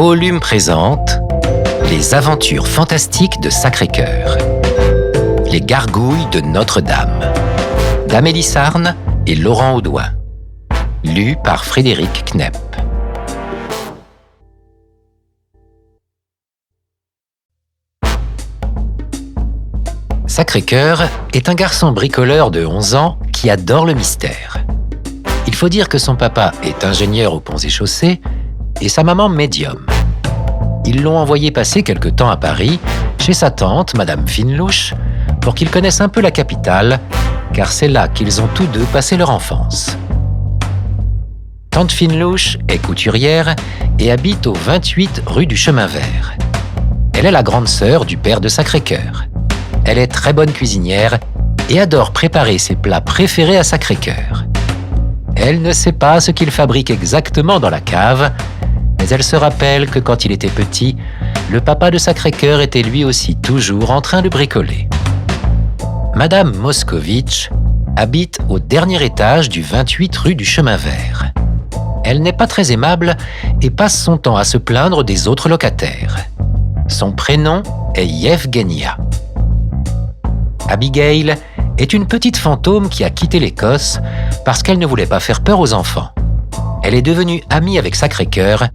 Volume présente les aventures fantastiques de Sacré-Cœur. Les gargouilles de Notre-Dame. d'Amélie Sarne et Laurent Audouin. Lu par Frédéric Knepp. Sacré-Cœur est un garçon bricoleur de 11 ans qui adore le mystère. Il faut dire que son papa est ingénieur aux ponts et chaussées et sa maman médium. Ils l'ont envoyé passer quelque temps à Paris, chez sa tante, Madame Finelouche, pour qu'ils connaissent un peu la capitale, car c'est là qu'ils ont tous deux passé leur enfance. Tante Finelouche est couturière et habite au 28 rue du Chemin Vert. Elle est la grande sœur du père de Sacré-Cœur. Elle est très bonne cuisinière et adore préparer ses plats préférés à Sacré-Cœur. Elle ne sait pas ce qu'il fabrique exactement dans la cave, mais elle se rappelle que quand il était petit, le papa de Sacré-Cœur était lui aussi toujours en train de bricoler. Madame Moscovitch habite au dernier étage du 28 rue du Chemin Vert. Elle n'est pas très aimable et passe son temps à se plaindre des autres locataires. Son prénom est Yevgenia. Abigail est une petite fantôme qui a quitté l'Écosse parce qu'elle ne voulait pas faire peur aux enfants. Elle est devenue amie avec Sacré-Cœur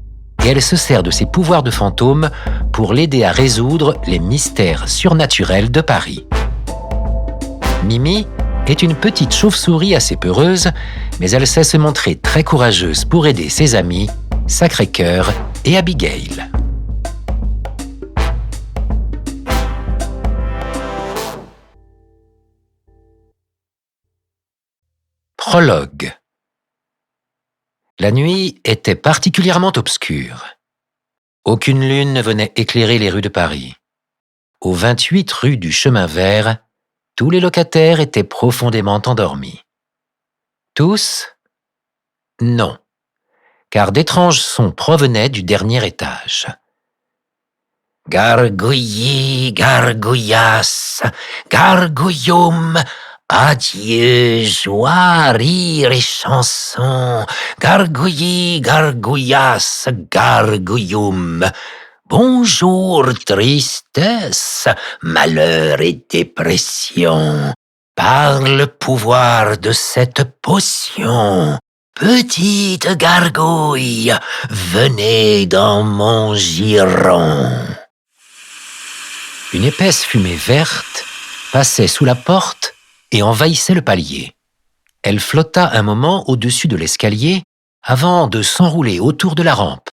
et elle se sert de ses pouvoirs de fantôme pour l'aider à résoudre les mystères surnaturels de Paris. Mimi est une petite chauve-souris assez peureuse, mais elle sait se montrer très courageuse pour aider ses amis, Sacré-Cœur et Abigail. Prologue. La nuit était particulièrement obscure. Aucune lune ne venait éclairer les rues de Paris. Au 28 rue du Chemin Vert, tous les locataires étaient profondément endormis. Tous ? Non, car d'étranges sons provenaient du dernier étage. Gargouillis, gargouillas, gargouilloum, adieu, joie, rire et chanson, gargouillis, gargouillas, gargouilloum. Bonjour, tristesse, malheur et dépression. Par le pouvoir de cette potion, petite gargouille, venez dans mon giron. Une épaisse fumée verte passait sous la porte et envahissait le palier. Elle flotta un moment au-dessus de l'escalier avant de s'enrouler autour de la rampe.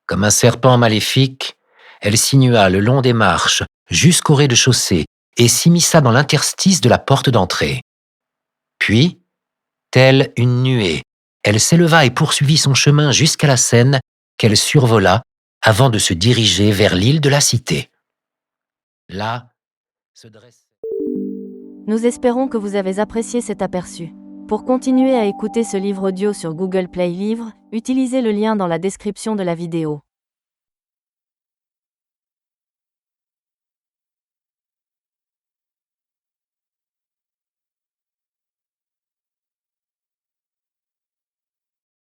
Comme un serpent maléfique, elle sinua le long des marches jusqu'au rez-de-chaussée et s'immisça dans l'interstice de la porte d'entrée. Puis, telle une nuée, elle s'éleva et poursuivit son chemin jusqu'à la Seine qu'elle survola avant de se diriger vers l'île de la Cité. Là, se dressait... Nous espérons que vous avez apprécié cet aperçu. Pour continuer à écouter ce livre audio sur Google Play Livres, utilisez le lien dans la description de la vidéo.